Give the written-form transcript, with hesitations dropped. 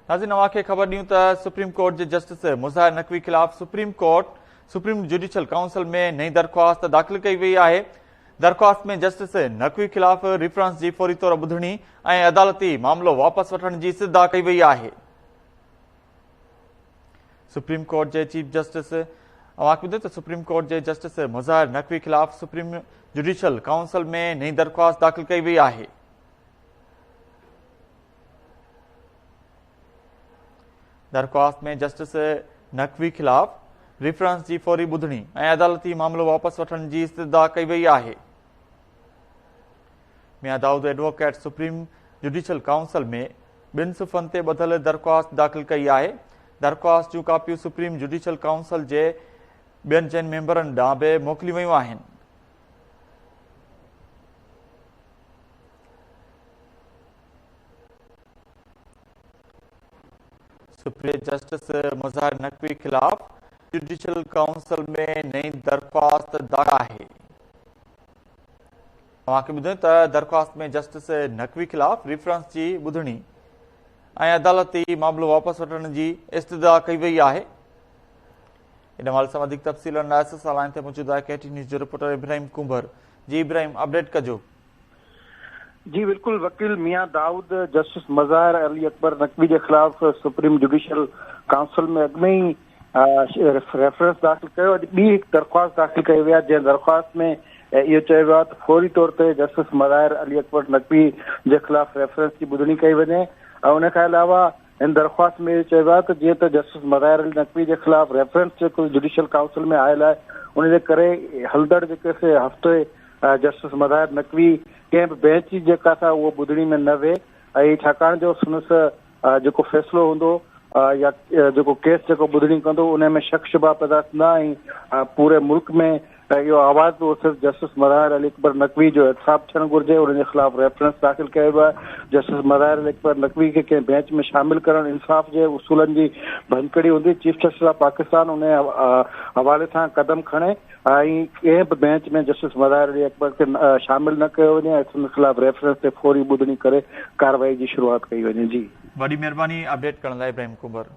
नाज़रीन अवां खे ख़बर ॾियूं त सुप्रीम कोर्ट जे जस्टिस मुज़ाहिर नक़वी ख़िलाफ़ सुप्रीम जुडिशल काउंसिल में नई दरख़्वास्त दाख़िल कई वई आहे। दरख़्वास्त में जस्टिस नक़वी ख़िलाफ़ रेफरेंस जी फौरी तौर ॿुधणी ऐं अदालती मामिलो वापसि वठण जी इस्तदा कई वई आहे। सुप्रीम कोर्ट जे चीफ जस्टिस अवां खे ॿुधायो त सुप्रीम कोर्ट जे जस्टिस मुज़ाहिर नक़वी ख़िलाफ़ सुप्रीम जुडिशल काउंसिल में नई दरख़्वास्त दाख़िल कई वई आहे। दरख़्वास्त में जस्टिस नक़वी ख़िलाफ़ रेफरेंस जी फौरी ॿुधणी ऐं अदालती मामिलो वापसि वठण जी इस्तदा कई वई आहे। Mian Dawood advocate supreme judicial council में 2 सुफ़नि ते ॿधल दरख़्वास्त दाख़िल कई आहे। दरख़्वास्त जूं कापियूं सुप्रीम जुडिशल काउंसिल जे ॿियनि चइनि मेंबरनि ॾांहुं बि मोकिली वयूं आहिनि। सुप्रीम जस्टिस मुज़ाहिर नक़वी ख़िलाफ़ जुडिशल काउंसिल में नई दरख़्वास्त दाख़िल आहे। अवां खे ॿुधायूं त दरख़्वास्त में जस्टिस नक़वी ख़िलाफ़ रेफरेंस जी ॿुधणी ऐं अदालती मामिलो वापसि वठण जी इस्तदा कई वई आहे। इन हवाले सां वधीक तफ़सीलनि लाइ असां लाइन ते मौजूदु आहे KT न्यूज़ जो रिपोर्टर इब्राहिम कुंबर। जी इब्राहिम, अपडेट कजो। जी बिल्कुल, वकील मियां दाऊद जस्टिस मुज़ाहिर अली अकबर नक़वी के खिलाफ सुप्रीम जुडिशल काउंसिल में अॻु में ही रेफरेंस दाख़िल कयो। ॿी हिकु दरख़्वास्त दाख़िल कई वई आहे, जंहिं दरख़्वास्त में इहो चयो वियो आहे त फौरी तौर ते जस्टिस मुज़ाहिर अली अकबर नक़वी के खिलाफ रेफरेंस की ॿुधणी कई वञे। ऐं उन खां अलावा इन दरख़्वास्त में इहो चयो वियो आहे त जीअं त जस्टिस मुज़ाहिर अली नक़वी के खिलाफ रेफरेंस जेको जुडिशल काउंसिल में आयल आहे, उन जे करे हलंदड़ जेके हफ़्ते जस्टिस मुज़ाहिर नक़वी कंहिं बि बेंच जी जेका असां उहो ॿुधणी में न वेहे, ऐं छाकाणि जो संदसि जेको फ़ैसिलो हूंदो या जेको केस जेको ॿुधणी कंदो उन में शक शुबा पैदा थींदा ऐं पूरे मुल्क में इहो आवाज़ बि सिर्फ़ु जस्टिस मुज़ाहिर अली अकबर नक़वी जो एहतिसाब थियणु घुरिजे। उनजे ख़िलाफ़ रेफरेंस दाख़िल कयो वियो आहे। जस्टिस मुज़ाहिर अली अकबर नक़वी खे कंहिं बेंच में शामिल करणु इंसाफ़ जे उसूलनि जी भञकड़ी हूंदी। चीफ जस्टिस ऑफ पाकिस्तान उन हवाले सां क़दम खणे ऐं कंहिं बि बेंच में जस्टिस मुज़ाहिर अली अकबर खे शामिल न कयो वञे ऐं उन ख़िलाफ़ रेफरेंस ते फौरी ॿुधणी करे कार्रवाई जी शुरूआत कई वञे। जी, वॾी महिरबानी अपडेट करण लाइ इब्राहिम कुंबर।